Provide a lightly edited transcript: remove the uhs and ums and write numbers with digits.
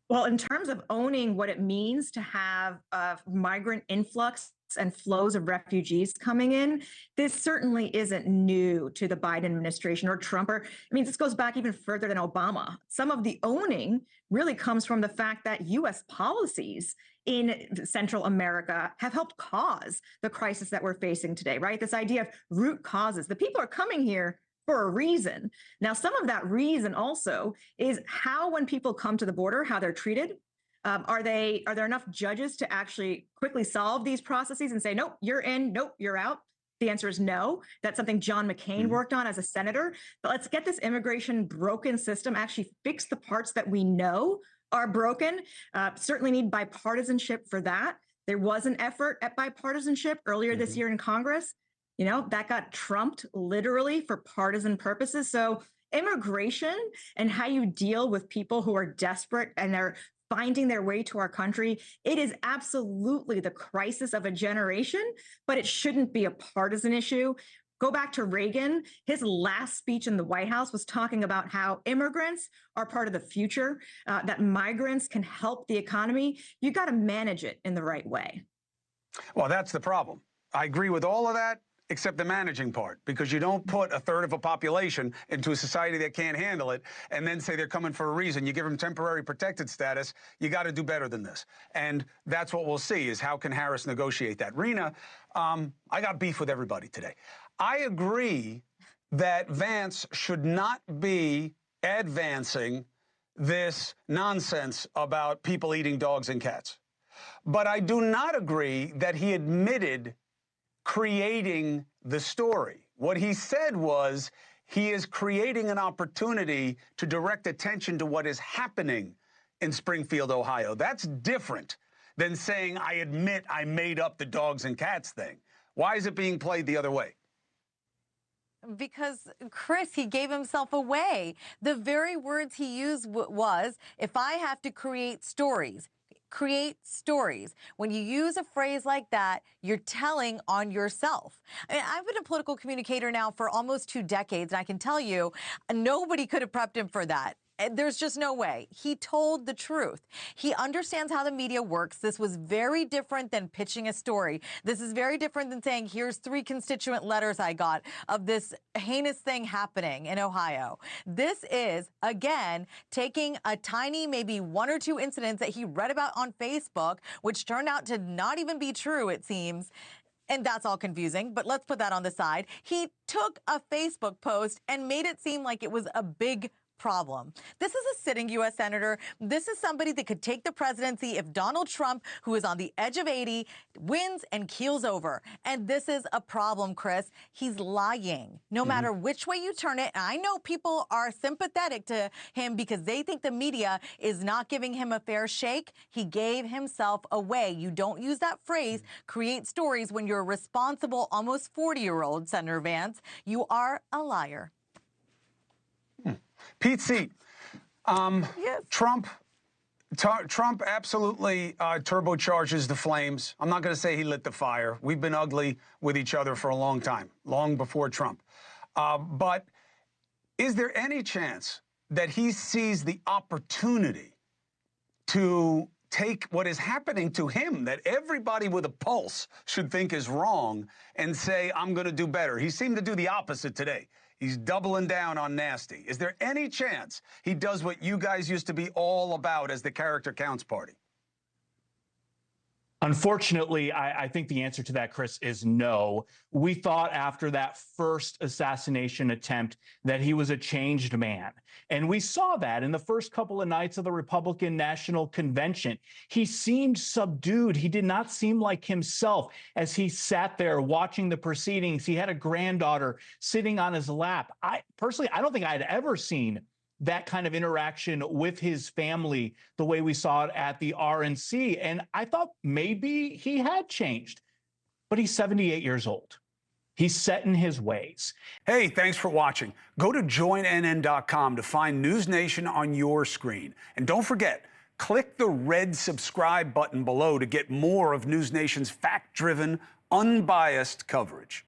Well, in terms of owning what it means to have a migrant influx and flows of refugees coming in, this certainly isn't new to the Biden administration or Trump. Or, I mean, this goes back even further than Obama. Some of the owning really comes from the fact that U.S. policies in Central America have helped cause the crisis that we're facing today, right? This idea of root causes. The people are coming here for a reason. Now, some of that reason also is how, when people come to the border, how they're treated. Are there enough judges to actually quickly solve these processes and say, nope, you're in, nope, you're out? The answer is no. That's something John McCain worked on as a senator. But let's get this immigration broken system, actually fix the parts that we know are broken. Certainly need bipartisanship for that. There was an effort at bipartisanship earlier this year in Congress. You know, that got trumped literally for partisan purposes. So immigration and how you deal with people who are desperate and they're finding their way to our country, it is absolutely the crisis of a generation, but it shouldn't be a partisan issue. Go back to Reagan. His last speech in the White House was talking about how immigrants are part of the future, that migrants can help the economy. You got to manage it in the right way. Well, that's the problem. I agree with all of that, except the managing part, because you don't put a third of a population into a society that can't handle it and then say they're coming for a reason. You give them temporary protected status. You got to do better than this. And that's what we'll see, is how can Harris negotiate that. Rina, I got beef with everybody today. I agree that Vance should not be advancing this nonsense about people eating dogs and cats. But I do not agree that he admitted creating the story. What he said was he is creating an opportunity to direct attention to what is happening in Springfield, Ohio. That's different than saying, I admit I made up the dogs and cats thing. Why is it being played the other way? Because, Chris, he gave himself away. The very words he used was, if I have to create stories. Create stories. When you use a phrase like that, you're telling on yourself. I mean, I've been a political communicator now for almost 2 decades, and I can tell you, nobody could have prepped him for that. There's just no way. He told the truth. He understands how the media works. This was very different than pitching a story. This is very different than saying, here's 3 constituent letters I got of this heinous thing happening in Ohio. This is, again, taking a tiny, maybe 1 or 2 incidents that he read about on Facebook, which turned out to not even be true, it seems. And that's all confusing, but let's put that on the side. He took a Facebook post and made it seem like it was a big problem. This is a sitting U.S. senator. This is somebody that could take the presidency if Donald Trump, who is on the edge of 80, wins and keels over. And this is a problem, Chris. He's lying. No matter which way you turn it, and I know people are sympathetic to him because they think the media is not giving him a fair shake. He gave himself away. You don't use that phrase, create stories, when you're a responsible, almost 40-year-old, Senator Vance. You are a liar. Pete Seat, Yes. Trump absolutely turbocharges the flames. I'm not going to say he lit the fire. We've been ugly with each other for a long time, long before Trump. But is there any chance that he sees the opportunity to take what is happening to him, that everybody with a pulse should think is wrong, and say, I'm going to do better? He seemed to do the opposite today. He's doubling down on nasty. Is there any chance he does what you guys used to be all about as the character counts party? Unfortunately, I think the answer to that, Chris, is no. We thought after that first assassination attempt that he was a changed man. And we saw that in the first couple of nights of the Republican National Convention. He seemed subdued. He did not seem like himself as he sat there watching the proceedings. He had a granddaughter sitting on his lap. Personally, I don't think I'd ever seen that kind of interaction with his family the way we saw it at the RNC. And I thought maybe he had changed, but he's 78 years old. He's set in his ways. Hey, thanks for watching. Go to joinnn.com to find NewsNation on your screen. And don't forget, click the red subscribe button below to get more of NewsNation's fact-driven, unbiased coverage.